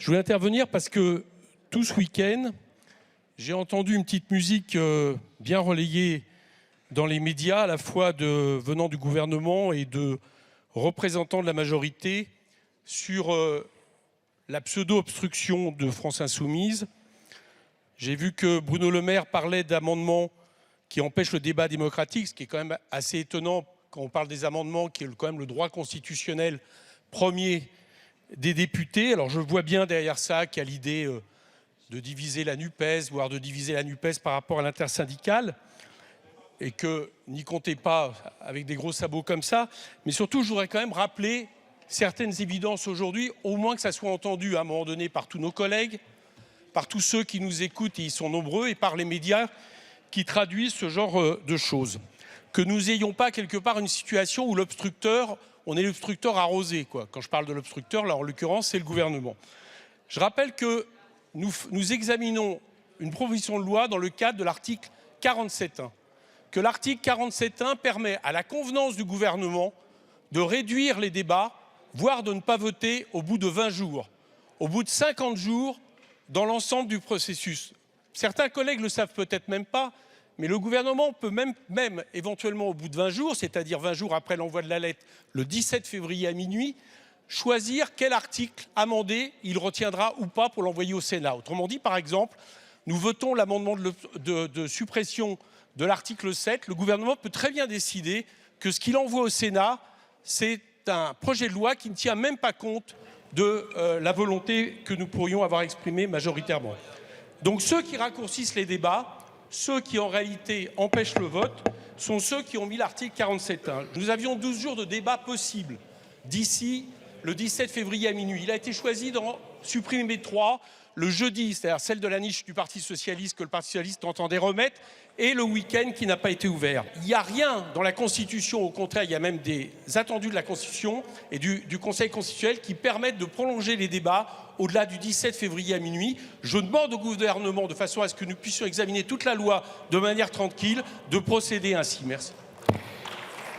Je voulais intervenir parce que tout ce week-end, j'ai entendu une petite musique bien relayée dans les médias, à la fois venant du gouvernement et de représentants de la majorité, sur la pseudo-obstruction de France Insoumise. J'ai vu que Bruno Le Maire parlait d'amendements qui empêchent le débat démocratique, ce qui est quand même assez étonnant quand on parle des amendements, qui est quand même le droit constitutionnel premier des députés. Alors je vois bien derrière ça qu'il y a l'idée de diviser la NUPES, voire de diviser la NUPES par rapport à l'intersyndicale, et que n'y comptez pas avec des gros sabots comme ça. Mais surtout, je voudrais quand même rappeler certaines évidences aujourd'hui, au moins que ça soit entendu à un moment donné par tous nos collègues, par tous ceux qui nous écoutent, et ils sont nombreux, et par les médias qui traduisent ce genre de choses. Que nous n'ayons pas quelque part une situation où l'obstructeur, on est l'obstructeur arrosé, quoi. Quand je parle de l'obstructeur, là en l'occurrence, c'est le gouvernement. Je rappelle que nous examinons une proposition de loi dans le cadre de l'article 47.1. Que l'article 47.1 permet à la convenance du gouvernement de réduire les débats, voire de ne pas voter au bout de 20 jours, au bout de 50 jours dans l'ensemble du processus. Certains collègues ne le savent peut-être même pas, mais le gouvernement peut même éventuellement au bout de 20 jours, c'est-à-dire 20 jours après l'envoi de la lettre, le 17 février à minuit, choisir quel article amendé il retiendra ou pas pour l'envoyer au Sénat. Autrement dit, par exemple, nous votons l'amendement de suppression de l'article 7. Le gouvernement peut très bien décider que ce qu'il envoie au Sénat, c'est un projet de loi qui ne tient même pas compte de la volonté que nous pourrions avoir exprimée majoritairement. Donc ceux qui raccourcissent les débats, ceux qui en réalité empêchent le vote, sont ceux qui ont mis l'article 47.1. Nous avions 12 jours de débat possibles d'ici le 17 février à minuit. Il a été choisi d'en supprimer 3, le jeudi, c'est-à-dire celle de la niche du Parti Socialiste que le Parti Socialiste entendait remettre, et le week-end qui n'a pas été ouvert. Il n'y a rien dans la Constitution, au contraire, il y a même des attendus de la Constitution et du Conseil constitutionnel qui permettent de prolonger les débats au-delà du 17 février à minuit. Je demande au gouvernement, de façon à ce que nous puissions examiner toute la loi de manière tranquille, de procéder ainsi. Merci.